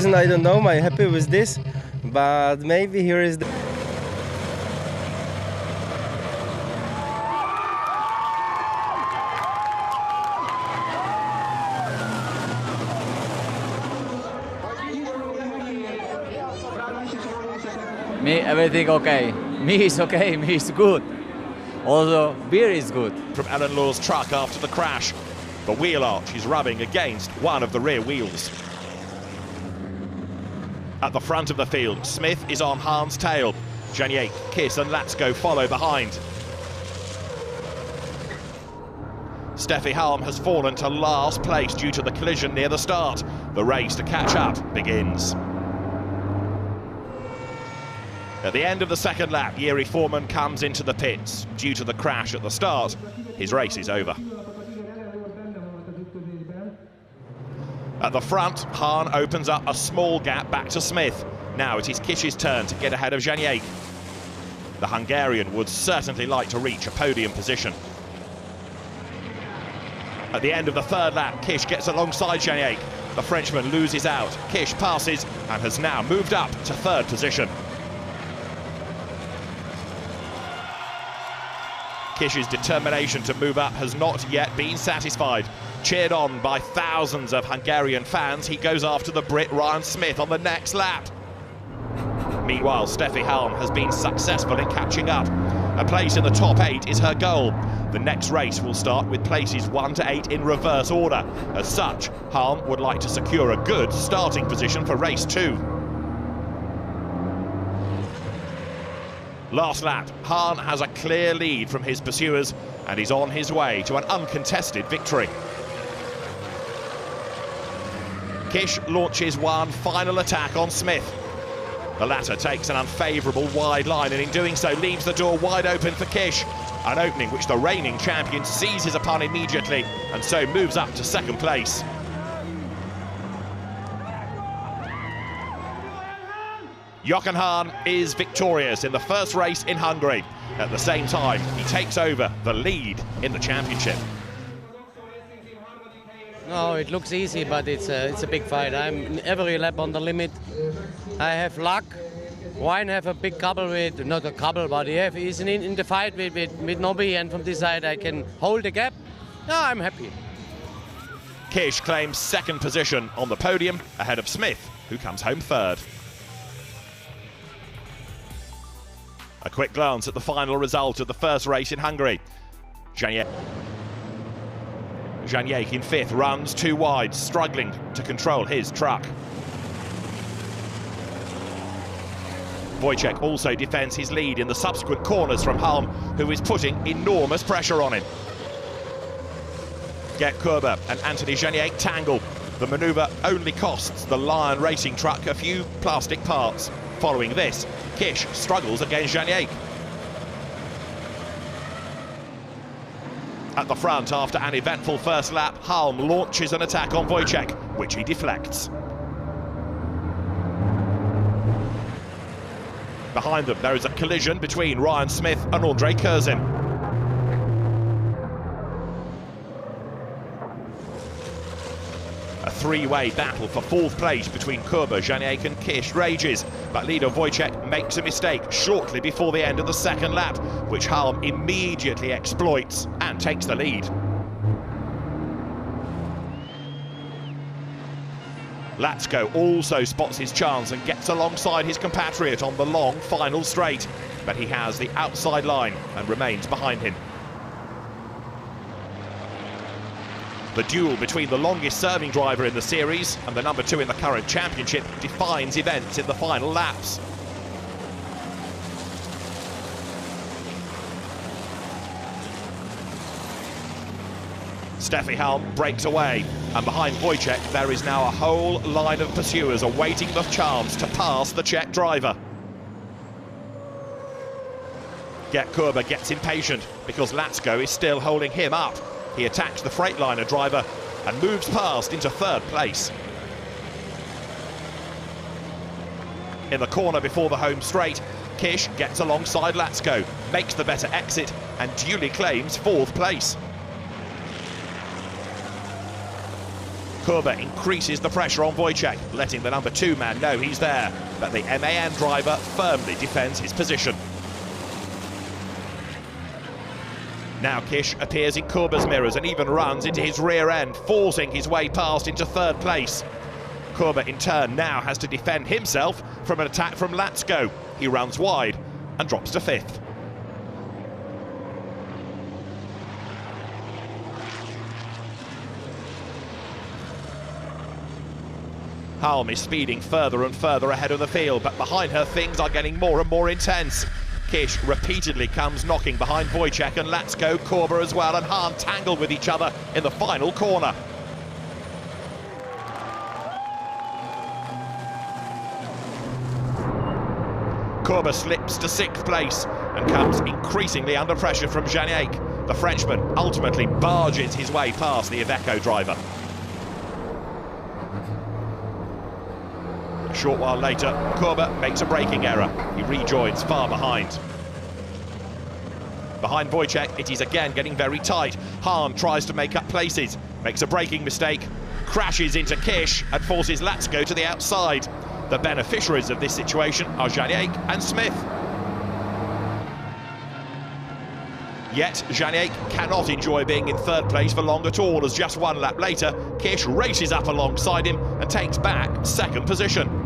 reason I don't know. I'm happy with this, but maybe here is the... Me, everything okay. Me is okay, me is good. Also, beer is good. From Alan Law's truck after the crash. The wheel arch is rubbing against one of the rear wheels. At the front of the field, Smith is on Hahn's tail. Janiek, Kiss and Latsko follow behind. Steffi Halm has fallen to last place due to the collision near the start. The race to catch up begins. At the end of the second lap, Jiri Foreman comes into the pits. Due to the crash at the start, his race is over. At the front, Hahn opens up a small gap back to Smith. Now it is Kish's turn to get ahead of Janiek. The Hungarian would certainly like to reach a podium position. At the end of the third lap, Kish gets alongside Janiek. The Frenchman loses out. Kish passes and has now moved up to third position. Kish's determination to move up has not yet been satisfied. Cheered on by thousands of Hungarian fans, he goes after the Brit Ryan Smith on the next lap. Meanwhile, Steffi Halm has been successful in catching up. A place in the top 8 is her goal. The next race will start with places 1 to 8 in reverse order. As such, Halm would like to secure a good starting position for race 2. Last lap, Hahn has a clear lead from his pursuers and is on his way to an uncontested victory. Kish launches one final attack on Smith. The latter takes an unfavourable wide line and in doing so leaves the door wide open for Kish. An opening which the reigning champion seizes upon immediately and so moves up to second place. Jochen Hahn is victorious in the first race in Hungary. At the same time, he takes over the lead in the championship. No, it looks easy, but it's a big fight. I'm every lap on the limit. I have luck. Wine have a big couple with, not a couple, but he's in the fight with Nobby, and from this side I can hold the gap. No, I'm happy. Kish claims second position on the podium ahead of Smith, who comes home third. A quick glance at the final result of the first race in Hungary. Janiek in fifth runs too wide, struggling to control his truck. Wojciech also defends his lead in the subsequent corners from Halm, who is putting enormous pressure on him. Gert Kurber and Anthony Janiek tangle. The manoeuvre only costs the Lion racing truck a few plastic parts. Following this, Kish struggles against Janiek. At the front, after an eventful first lap, Halm launches an attack on Wojciech, which he deflects. Behind them, there is a collision between Ryan Smith and Andre Curzin. A three-way battle for fourth place between Kurber, Janiek and Kish rages, but leader Wojciech makes a mistake shortly before the end of the second lap, which Halm immediately exploits and takes the lead. Latsko also spots his chance and gets alongside his compatriot on the long final straight, but he has the outside line and remains behind him. The duel between the longest serving driver in the series and the number 2 in the current championship defines events in the final laps. Steffi Halm breaks away, and behind Wojciech there is now a whole line of pursuers awaiting the chance to pass the Czech driver. Gert Kurber gets impatient because Latsko is still holding him up. He attacks the Freightliner driver and moves past into third place. In the corner before the home straight, Kish gets alongside Latsko, makes the better exit and duly claims fourth place. Kurba increases the pressure on Wojciech, letting the number 2 man know he's there, but the MAN driver firmly defends his position. Now Kish appears in Kurba's mirrors and even runs into his rear end, forcing his way past into 3rd place. Kurba in turn now has to defend himself from an attack from Latsko. He runs wide and drops to 5th. Halm is speeding further and further ahead of the field, but behind her things are getting more and more intense. Kish repeatedly comes knocking behind Wojciech, and Latsko, Kurba as well, and Halm tangle with each other in the final corner. Kurba slips to 6th place and comes increasingly under pressure from Janiak. The Frenchman ultimately barges his way past the Iveco driver. A short while later, Kurba makes a braking error. He rejoins far behind. Behind Wojciech, it is again getting very tight. Hahn tries to make up places, makes a braking mistake, crashes into Kish and forces Latsko to the outside. The beneficiaries of this situation are Janiak and Smith. Yet Janiak cannot enjoy being in 3rd place for long at all, as just 1 lap later, Kish races up alongside him and takes back 2nd position.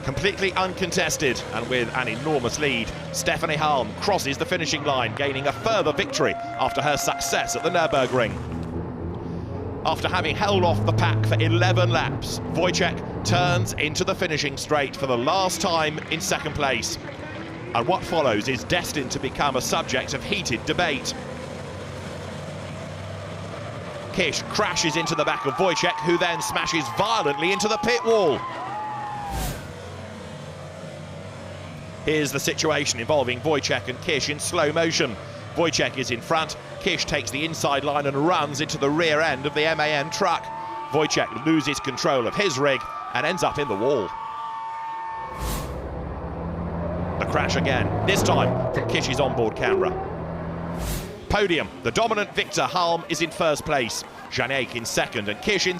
Completely uncontested and with an enormous lead, Stephanie Halm crosses the finishing line, gaining a further victory after her success at the Nürburgring. After having held off the pack for 11 laps, Wojciech turns into the finishing straight for the last time in 2nd place. And what follows is destined to become a subject of heated debate. Kish crashes into the back of Wojciech, who then smashes violently into the pit wall. Here's the situation involving Wojciech and Kish in slow motion. Wojciech is in front, Kish takes the inside line and runs into the rear end of the MAN truck. Wojciech loses control of his rig and ends up in the wall. The crash again, this time from Kish's onboard camera. Podium, the dominant Victor Halm is in 1st place, Janiak in 2nd and Kish in